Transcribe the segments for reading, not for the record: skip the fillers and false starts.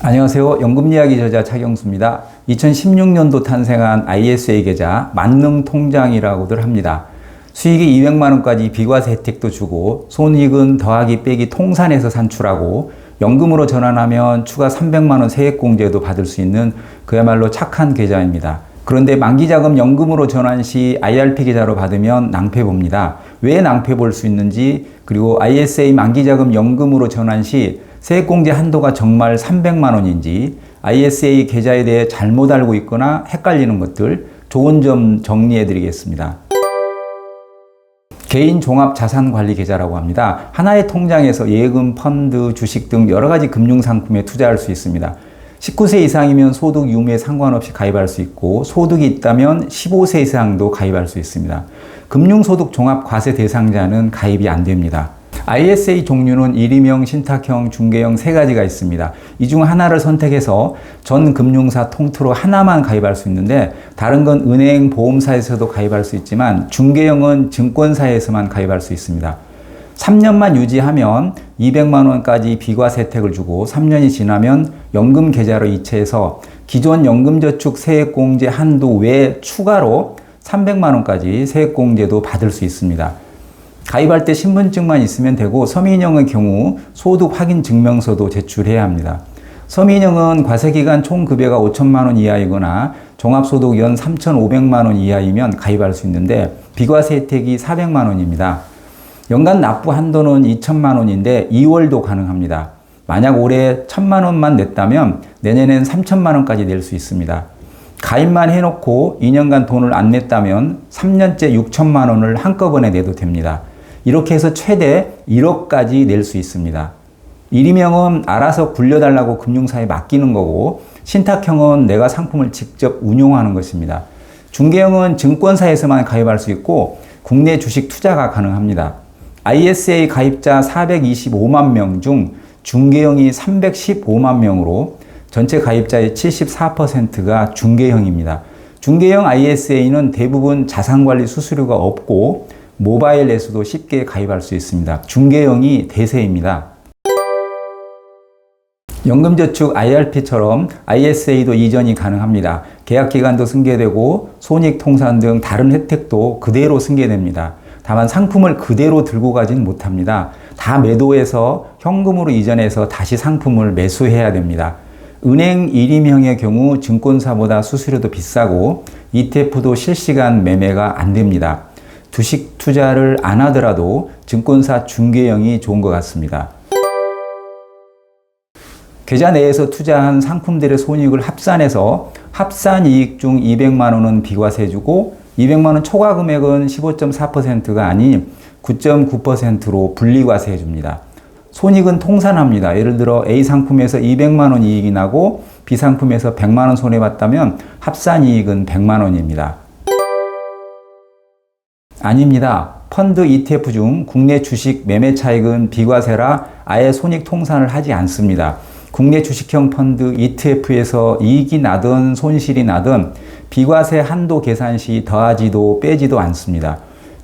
안녕하세요. 연금이야기 저자 차경수입니다. 2016년도 탄생한 ISA 계좌 만능통장이라고들 합니다. 수익이 200만원까지 비과세 혜택도 주고 손익은 더하기 빼기 통산해서 산출하고 연금으로 전환하면 추가 300만원 세액공제도 받을 수 있는 그야말로 착한 계좌입니다. 그런데 만기자금 연금으로 전환 시 IRP 계좌로 받으면 낭패봅니다. 왜 낭패 볼 수 있는지, 그리고 ISA 만기자금 연금으로 전환 시 세액공제 한도가 정말 300만원인지, ISA 계좌에 대해 잘못 알고 있거나 헷갈리는 것들 좋은 점 정리해 드리겠습니다. 개인 종합 자산관리 계좌라고 합니다. 하나의 통장에서 예금, 펀드, 주식 등 여러 가지 금융상품에 투자할 수 있습니다. 19세 이상이면 소득 유무에 상관없이 가입할 수 있고, 소득이 있다면 15세 이상도 가입할 수 있습니다. 금융소득 종합과세 대상자는 가입이 안 됩니다. ISA 종류는 일임형, 신탁형, 중개형 세 가지가 있습니다. 이 중 하나를 선택해서 전 금융사 통틀어 하나만 가입할 수 있는데, 다른 건 은행, 보험사에서도 가입할 수 있지만 중개형은 증권사에서만 가입할 수 있습니다. 3년만 유지하면 200만원까지 비과세 혜택을 주고, 3년이 지나면 연금 계좌로 이체해서 기존 연금저축 세액공제 한도 외에 추가로 300만원까지 세액공제도 받을 수 있습니다. 가입할 때 신분증만 있으면 되고, 서민형의 경우 소득 확인 증명서도 제출해야 합니다. 서민형은 과세기간 총급여가 5천만원 이하이거나 종합소득 연 3,500만원 이하이면 가입할 수 있는데, 비과세 혜택이 400만원입니다. 연간 납부 한도는 2천만원인데 2월도 가능합니다. 만약 올해 1,000만원만 냈다면 내년엔 3천만원까지 낼 수 있습니다. 가입만 해놓고 2년간 돈을 안 냈다면 3년째 6천만원을 한꺼번에 내도 됩니다. 이렇게 해서 최대 1억까지 낼 수 있습니다. 일임형은 알아서 굴려달라고 금융사에 맡기는 거고, 신탁형은 내가 상품을 직접 운용하는 것입니다. 중개형은 증권사에서만 가입할 수 있고, 국내 주식 투자가 가능합니다. ISA 가입자 425만 명 중 중개형이 315만 명으로 전체 가입자의 74%가 중개형입니다. 중개형 ISA는 대부분 자산관리 수수료가 없고 모바일 앱에서도 쉽게 가입할 수 있습니다. 중개형이 대세입니다. 연금저축 IRP처럼 ISA도 이전이 가능합니다. 계약기간도 승계되고 손익통산 등 다른 혜택도 그대로 승계됩니다. 다만 상품을 그대로 들고 가진 못합니다. 다 매도해서 현금으로 이전해서 다시 상품을 매수해야 됩니다. 은행 일임형의 경우 증권사보다 수수료도 비싸고 ETF도 실시간 매매가 안 됩니다. 주식 투자를 안 하더라도 증권사 중개형이 좋은 것 같습니다. 계좌 내에서 투자한 상품들의 손익을 합산해서 합산이익 중 200만원은 비과세 주고, 200만원 초과 금액은 15.4%가 아닌 9.9%로 분리과세 해줍니다. 손익은 통산합니다. 예를 들어 A 상품에서 200만원 이익이 나고 B 상품에서 100만원 손해봤다면 합산이익은 100만원입니다. 아닙니다. 펀드 ETF 중 국내 주식 매매 차익은 비과세라 아예 손익 통산을 하지 않습니다. 국내 주식형 펀드 ETF에서 이익이 나든 손실이 나든 비과세 한도 계산 시 더하지도 빼지도 않습니다.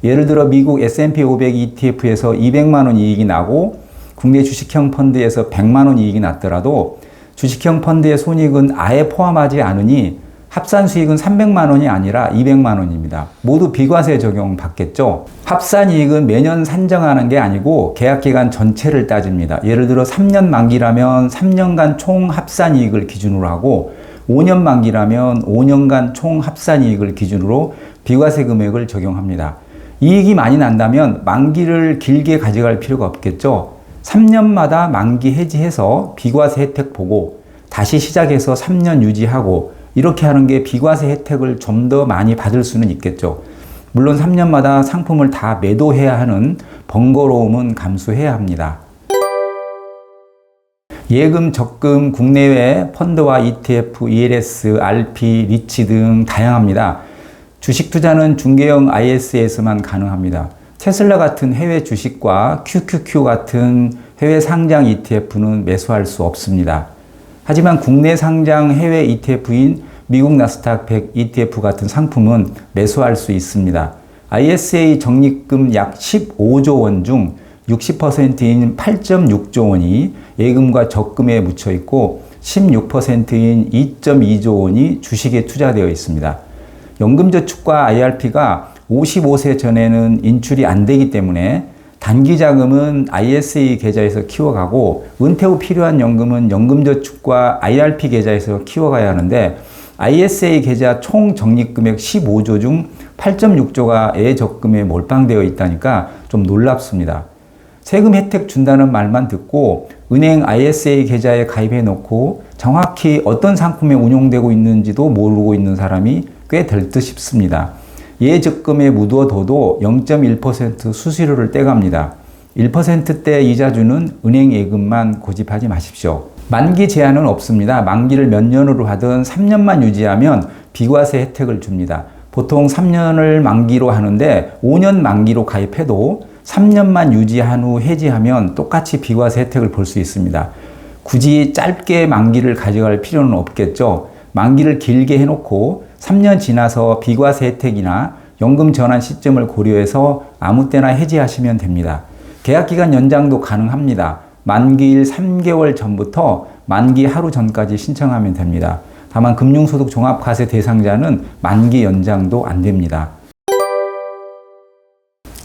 예를 들어 미국 S&P 500 ETF에서 200만원 이익이 나고 국내 주식형 펀드에서 100만원 이익이 났더라도 주식형 펀드의 손익은 아예 포함하지 않으니 합산 수익은 300만원이 아니라 200만원입니다. 모두 비과세 적용 받겠죠? 합산 이익은 매년 산정하는 게 아니고 계약기간 전체를 따집니다. 예를 들어 3년 만기라면 3년간 총 합산 이익을 기준으로 하고, 5년 만기라면 5년간 총 합산 이익을 기준으로 비과세 금액을 적용합니다. 이익이 많이 난다면 만기를 길게 가져갈 필요가 없겠죠? 3년마다 만기 해지해서 비과세 혜택 보고 다시 시작해서 3년 유지하고, 이렇게 하는 게 비과세 혜택을 좀 더 많이 받을 수는 있겠죠. 물론 3년마다 상품을 다 매도해야 하는 번거로움은 감수해야 합니다. 예금, 적금, 국내외 펀드와 ETF, ELS, RP, 리치 등 다양합니다. 주식 투자는 중개형 IS에서만 가능합니다. 테슬라 같은 해외 주식과 QQQ 같은 해외 상장 ETF는 매수할 수 없습니다. 하지만 국내 상장 해외 ETF인 미국 나스닥 100 ETF 같은 상품은 매수할 수 있습니다. ISA 적립금 약 15조 원 중 60%인 8.6조 원이 예금과 적금에 묻혀 있고, 16%인 2.2조 원이 주식에 투자되어 있습니다. 연금저축과 IRP가 55세 전에는 인출이 안 되기 때문에 단기 자금은 ISA 계좌에서 키워가고 은퇴 후 필요한 연금은 연금저축과 IRP 계좌에서 키워가야 하는데 ISA 계좌 총 적립금액 15조 중 8.6조가 예적금에 몰빵되어 있다니까 좀 놀랍습니다. 세금 혜택 준다는 말만 듣고 은행 ISA 계좌에 가입해 놓고 정확히 어떤 상품에 운용되고 있는지도 모르고 있는 사람이 꽤 될 듯 싶습니다. 예적금에 묻어둬도 0.1% 수수료를 떼갑니다. 1%대 이자 주는 은행 예금만 고집하지 마십시오. 만기 제한은 없습니다. 만기를 몇 년으로 하든 3년만 유지하면 비과세 혜택을 줍니다. 보통 3년을 만기로 하는데 5년 만기로 가입해도 3년만 유지한 후 해지하면 똑같이 비과세 혜택을 볼 수 있습니다. 굳이 짧게 만기를 가져갈 필요는 없겠죠. 만기를 길게 해놓고 3년 지나서 비과세 혜택이나 연금 전환 시점을 고려해서 아무 때나 해지하시면 됩니다. 계약기간 연장도 가능합니다. 만기일 3개월 전부터 만기 하루 전까지 신청하면 됩니다. 다만 금융소득 종합과세 대상자는 만기 연장도 안 됩니다.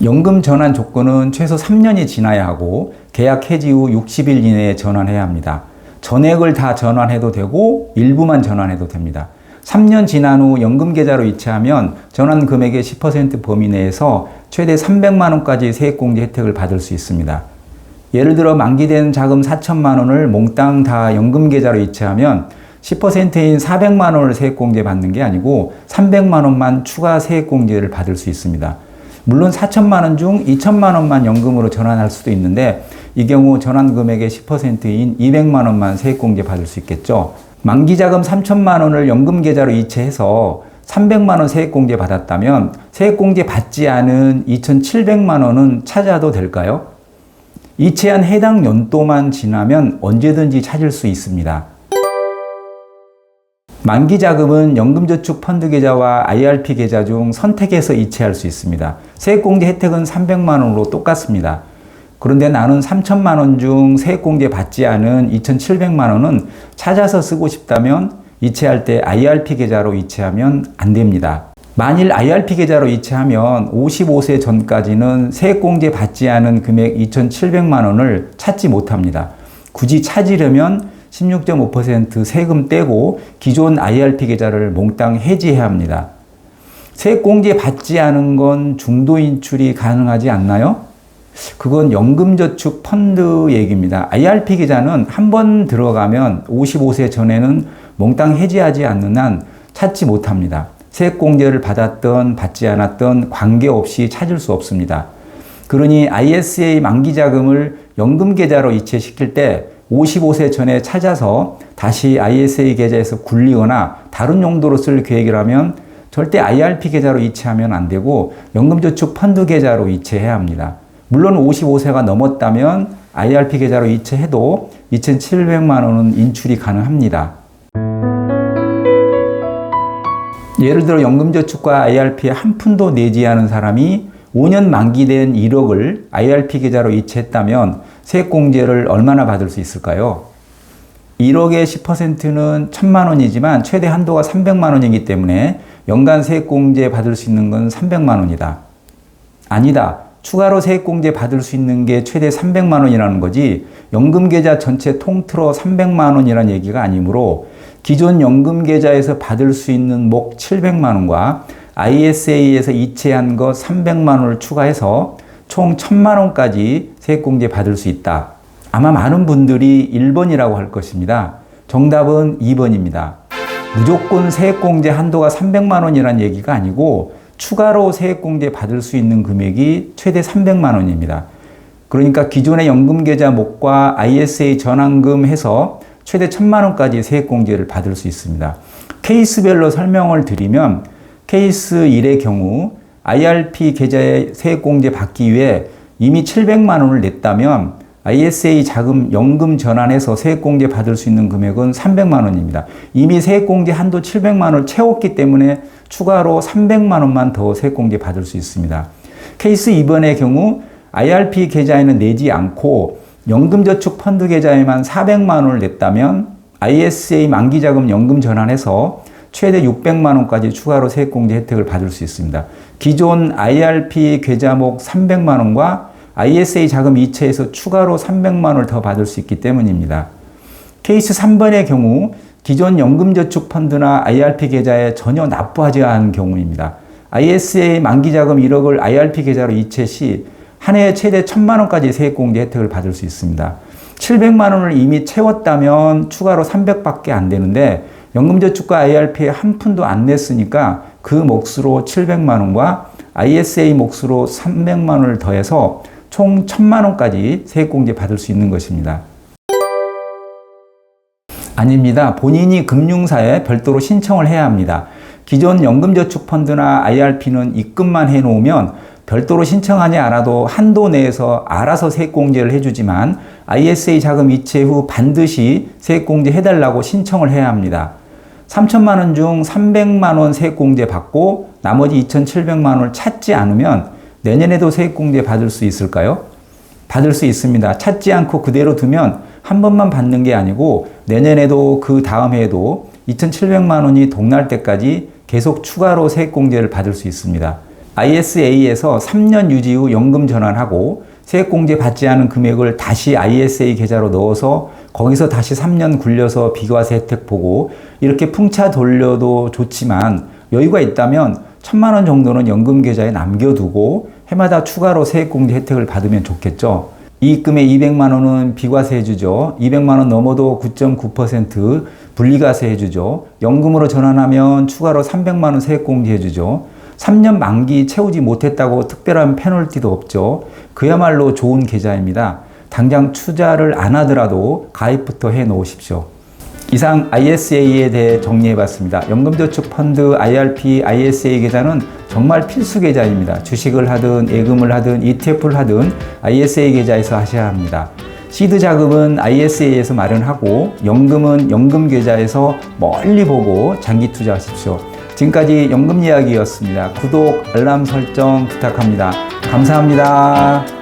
연금 전환 조건은 최소 3년이 지나야 하고 계약 해지 후 60일 이내에 전환해야 합니다. 전액을 다 전환해도 되고 일부만 전환해도 됩니다. 3년 지난 후 연금계좌로 이체하면 전환 금액의 10% 범위 내에서 최대 300만 원까지 세액공제 혜택을 받을 수 있습니다. 예를 들어 만기된 자금 4천만 원을 몽땅 다 연금계좌로 이체하면 10%인 400만 원을 세액공제 받는 게 아니고 300만 원만 추가 세액공제를 받을 수 있습니다. 물론 4천만 원 중 2천만 원만 연금으로 전환할 수도 있는데 이 경우 전환 금액의 10%인 200만 원만 세액공제 받을 수 있겠죠. 만기자금 3천만 원을 연금계좌로 이체해서 300만 원 세액공제 받았다면 세액공제 받지 않은 2,700만 원은 찾아도 될까요? 이체한 해당 연도만 지나면 언제든지 찾을 수 있습니다. 만기자금은 연금저축 펀드계좌와 IRP 계좌 중 선택해서 이체할 수 있습니다. 세액공제 혜택은 300만 원으로 똑같습니다. 그런데 나는 3천만 원 중 세액공제 받지 않은 2,700만 원은 찾아서 쓰고 싶다면 이체할 때 IRP 계좌로 이체하면 안 됩니다. 만일 IRP 계좌로 이체하면 55세 전까지는 세액공제 받지 않은 금액 2,700만 원을 찾지 못합니다. 굳이 찾으려면 16.5% 세금 떼고 기존 IRP 계좌를 몽땅 해지해야 합니다. 세액공제 받지 않은 건 중도 인출이 가능하지 않나요? 그건 연금저축 펀드 얘기입니다. IRP 계좌는 한 번 들어가면 55세 전에는 몽땅 해지하지 않는 한 찾지 못합니다. 세액공제를 받았던 받지 않았던 관계없이 찾을 수 없습니다. 그러니 ISA 만기자금을 연금계좌로 이체시킬 때 55세 전에 찾아서 다시 ISA 계좌에서 굴리거나 다른 용도로 쓸 계획이라면 절대 IRP 계좌로 이체하면 안 되고 연금저축 펀드 계좌로 이체해야 합니다. 물론 55세가 넘었다면 IRP 계좌로 이체해도 2,700만 원은 인출이 가능합니다. 예를 들어 연금저축과 IRP에 한 푼도 내지 않은 사람이 5년 만기된 1억을 IRP 계좌로 이체했다면 세액공제를 얼마나 받을 수 있을까요? 1억의 10%는 1,000만 원이지만 최대 한도가 300만 원이기 때문에 연간 세액공제 받을 수 있는 건 300만 원이다. 아니다. 추가로 세액공제 받을 수 있는 게 최대 300만 원이라는 거지 연금계좌 전체 통틀어 300만 원이라는 얘기가 아니므로 기존 연금계좌에서 받을 수 있는 목 700만 원과 ISA에서 이체한 거 300만 원을 추가해서 총 1,000만 원까지 세액공제 받을 수 있다. 아마 많은 분들이 1번이라고 할 것입니다. 정답은 2번입니다. 무조건 세액공제 한도가 300만 원이라는 얘기가 아니고 추가로 세액공제 받을 수 있는 금액이 최대 300만 원입니다. 그러니까 기존의 연금계좌 목과 ISA 전환금 해서 최대 1,000만 원까지 세액공제를 받을 수 있습니다. 케이스별로 설명을 드리면 케이스 1의 경우 IRP 계좌에 세액공제 받기 위해 이미 700만 원을 냈다면 ISA 자금 연금 전환해서 세액공제 받을 수 있는 금액은 300만 원입니다. 이미 세액공제 한도 700만 원을 채웠기 때문에 추가로 300만 원만 더 세액공제 받을 수 있습니다. 케이스 2번의 경우 IRP 계좌에는 내지 않고 연금저축 펀드 계좌에만 400만 원을 냈다면 ISA 만기자금 연금 전환해서 최대 600만 원까지 추가로 세액공제 혜택을 받을 수 있습니다. 기존 IRP 계좌목 300만 원과 ISA 자금 이체해서 추가로 300만 원을 더 받을 수 있기 때문입니다. 케이스 3번의 경우 기존 연금저축펀드나 IRP 계좌에 전혀 납부하지 않은 경우입니다. ISA 만기자금 1억을 IRP 계좌로 이체 시 한 해에 최대 1000만 원까지 세액공제 혜택을 받을 수 있습니다. 700만 원을 이미 채웠다면 추가로 300밖에 안 되는데 연금저축과 IRP에 한 푼도 안 냈으니까 그 몫으로 700만 원과 ISA 몫으로 300만 원을 더해서 총 1000만 원까지 세액공제 받을 수 있는 것입니다. 아닙니다. 본인이 금융사에 별도로 신청을 해야 합니다. 기존 연금저축펀드나 IRP는 입금만 해놓으면 별도로 신청하지 않아도 한도 내에서 알아서 세액공제를 해주지만 ISA 자금 이체 후 반드시 세액공제 해달라고 신청을 해야 합니다. 3천만 원 중 300만 원 세액공제 받고 나머지 2,700만 원을 찾지 않으면 내년에도 세액공제 받을 수 있을까요? 받을 수 있습니다. 찾지 않고 그대로 두면 한 번만 받는 게 아니고 내년에도 그 다음 해에도 2,700만 원이 동날 때까지 계속 추가로 세액공제를 받을 수 있습니다. ISA에서 3년 유지 후 연금 전환하고 세액공제 받지 않은 금액을 다시 ISA 계좌로 넣어서 거기서 다시 3년 굴려서 비과세 혜택 보고 이렇게 풍차 돌려도 좋지만 여유가 있다면 1000만 원 정도는 연금 계좌에 남겨두고 해마다 추가로 세액공제 혜택을 받으면 좋겠죠. 이익금의 200만 원은 비과세 해주죠. 200만 원 넘어도 9.9% 분리과세 해주죠. 연금으로 전환하면 추가로 300만 원 세액공제 해주죠. 3년 만기 채우지 못했다고 특별한 페널티도 없죠. 그야말로 좋은 계좌입니다. 당장 투자를 안 하더라도 가입부터 해 놓으십시오. 이상 ISA에 대해 정리해봤습니다. 연금저축펀드, IRP, ISA 계좌는 정말 필수 계좌입니다. 주식을 하든 예금을 하든 ETF를 하든 ISA 계좌에서 하셔야 합니다. 시드 자금은 ISA에서 마련하고 연금은 연금 계좌에서 멀리 보고 장기 투자하십시오. 지금까지 연금 이야기였습니다. 구독, 알람 설정 부탁합니다. 감사합니다.